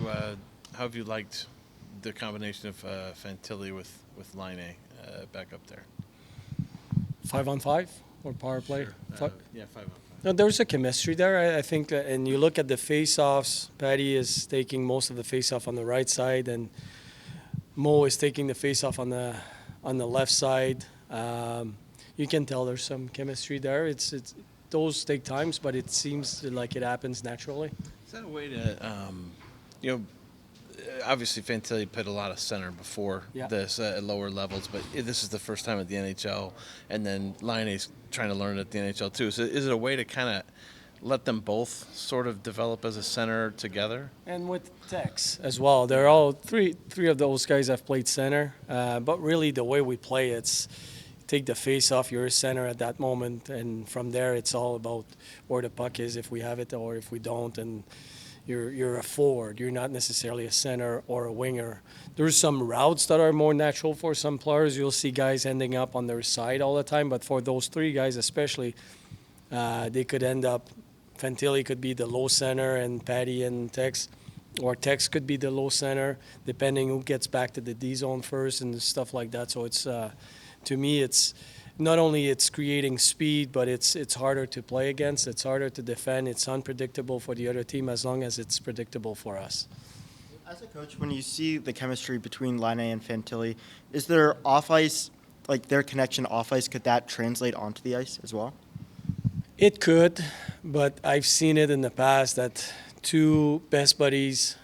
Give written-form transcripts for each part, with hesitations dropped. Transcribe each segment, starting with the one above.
how have you liked the combination of Fantilli with Laine back up there? 5-on-5 or power play? Sure. Yeah, 5-on-5. No, there's a chemistry there. I think, and you look at the face-offs. Patty is taking most of the face-off on the right side, and Mo is taking the face-off on the left side. You can tell there's some chemistry there. It's those take times, but it seems like it happens naturally. Is that a way to, you know, obviously Fantilli played a lot of center before Yeah. this at lower levels, but this is the first time at the NHL, and then Laine's trying to learn at the NHL too. So is it a way to kind of let them both sort of develop as a center together? And with Tex as well, they're all three of those guys have played center. But really, the way we play, it's take the face off. You're a center at that moment, and from there, it's all about where the puck is, if we have it or if we don't. And you're a forward. You're not necessarily a center or a winger. There's some routes that are more natural for some players. You'll see guys ending up on their side all the time, but for those three guys especially, they could end up. Fantilli could be the low center and Patty and Tex, or Tex could be the low center, depending who gets back to the D zone first and stuff like that. So it's to me, it's not only it's creating speed, but it's harder to play against. It's harder to defend. It's unpredictable for the other team as long as it's predictable for us. As a coach, when you see the chemistry between Laine and Fantilli, is there off ice, like their connection off ice, could that translate onto the ice as well? It could, but I've seen it in the past that two best buddies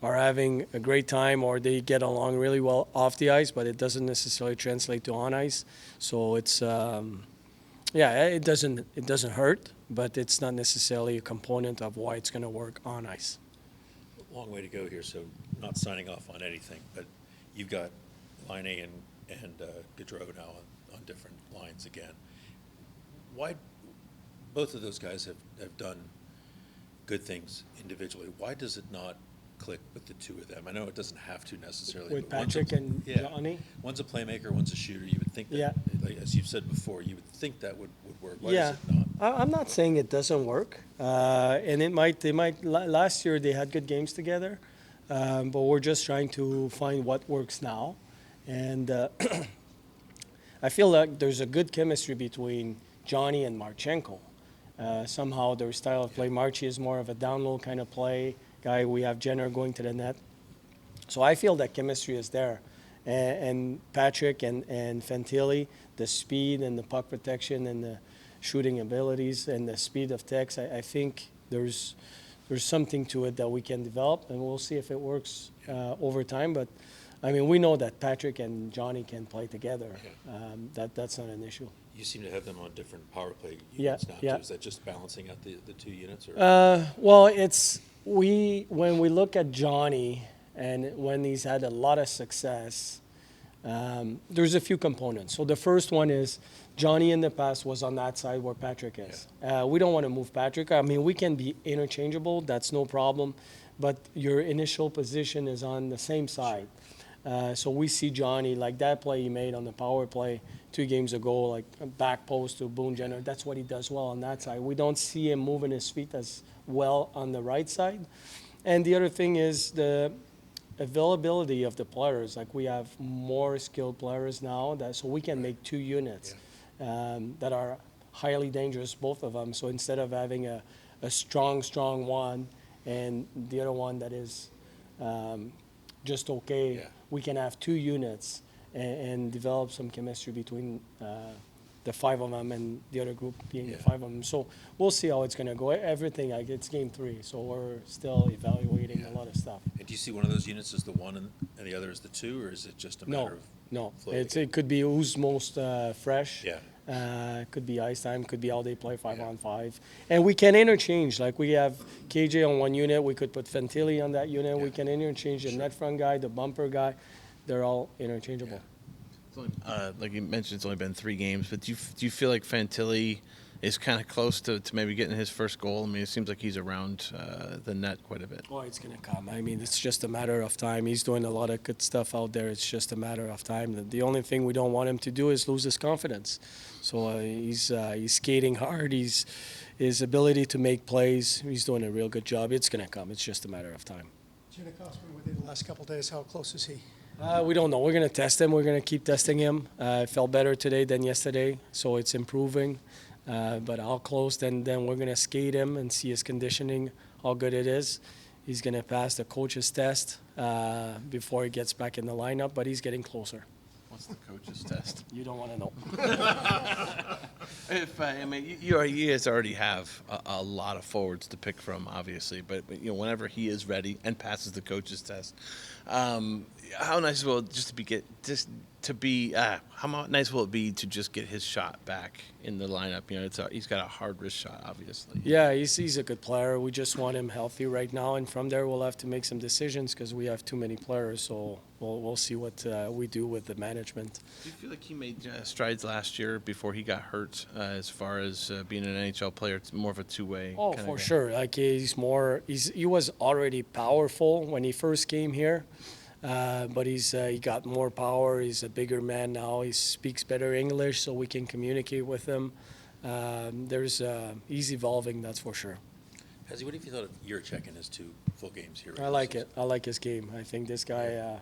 are having a great time or they get along really well off the ice, but it doesn't necessarily translate to on ice. So it's it doesn't hurt, but it's not necessarily a component of why it's going to work on ice. Long way to go here, so not signing off on anything, but you've got Laine and Gaudreau now on different lines again. Why both of those guys have done good things individually. Why does it not click with the two of them? I know it doesn't have to necessarily. With but Patrick and Johnny? One's a playmaker, one's a shooter. You would think that, Yeah. like, as you've said before, you would think that would work. Why Yeah, does it not? I'm not saying it doesn't work, and it might. They might. Last year they had good games together, but we're just trying to find what works now, and I feel like there's a good chemistry between Johnny and Marchenko. Somehow their style of play. Marchi is more of a down low kind of play guy. We have Jenner going to the net, so I feel that chemistry is there. And Patrick and Fantilli, the speed and the puck protection and the shooting abilities and the speed of Tex, I think there's something to it that we can develop, and we'll see if it works over time. But I mean, we know that Patrick and Johnny can play together. That's not an issue. You seem to have them on different power play Yeah, units now, yeah. too. Is that just balancing out the two units? Or? Well, when we look at Johnny and when he's had a lot of success, there's a few components. So the first one is Johnny in the past was on that side where Patrick is. We don't want to move Patrick. I mean, we can be interchangeable. That's no problem. But your initial position is on the same side. So we see Johnny, like that play he made on the power play 2 games ago, like a back post to Boone Jenner. That's what he does well on that side. We don't see him moving his feet as well on the right side. And the other thing is the availability of the players. Like we have more skilled players now, so we can make 2 units that are highly dangerous, both of them. So instead of having a strong one and the other one that is just okay, we can have 2 units and develop some chemistry between the 5 of them and the other group being the 5 of them. So we'll see how it's going to go. Everything, like it's game 3, so we're still evaluating a lot of stuff. And do you see one of those units as the 1 and the other as the 2, or is it just a matter of No. floating? It could be who's most fresh. Yeah. Could be ice time. Could be how they play 5-on-5. And we can interchange. Like we have KJ on one unit. We could put Fantilli on that unit. We can interchange the net front guy, the bumper guy. They're all interchangeable. It's only, like you mentioned, it's only been 3 games, but do you feel like Fantilli is kind of close to maybe getting his first goal? I mean, it seems like he's around the net quite a bit. Oh, it's going to come. I mean, it's just a matter of time. He's doing a lot of good stuff out there. It's just a matter of time. The only thing we don't want him to do is lose his confidence. So he's skating hard. his ability to make plays, he's doing a real good job. It's going to come. It's just a matter of time. Janikow's been with you the last couple of days. How close is he? We don't know. We're going to test him. We're going to keep testing him. Felt better today than yesterday, so it's improving. But how close, then we're going to skate him and see his conditioning, how good it is. He's going to pass the coach's test before he gets back in the lineup, but he's getting closer. What's the coach's test? You don't want to know. If I mean, you guys already have a lot of forwards to pick from, obviously, but whenever he is ready and passes the coach's test, how nice will it how nice will it be to just get his shot back in the lineup? He's got a hard wrist shot, obviously. Yeah, he's a good player. We just want him healthy right now, and from there we'll have to make some decisions because we have too many players. So we'll see what we do with the management. Do you feel like he made strides last year before he got hurt, as far as being an NHL player? It's more of a two-way. Oh, for sure. Like he was already powerful when he first came here, but he got more power. He's a bigger man now. He speaks better English, so we can communicate with him. He's evolving, that's for sure. Hezzy, what have you thought of Juracek in his 2 full games here? I like it. I like his game. I think this guy,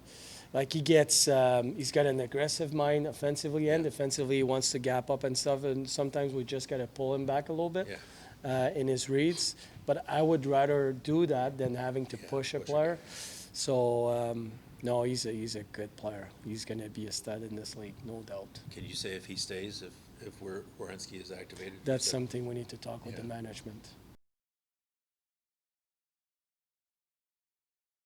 he's got an aggressive mind offensively and defensively. He wants to gap up and stuff, and sometimes we just got to pull him back a little bit in his reads. But I would rather do that than having to push a player. So, no, he's a good player. He's going to be a stud in this league, no doubt. Can you say if he stays, if Werenski is activated? That's something we need to talk with the management.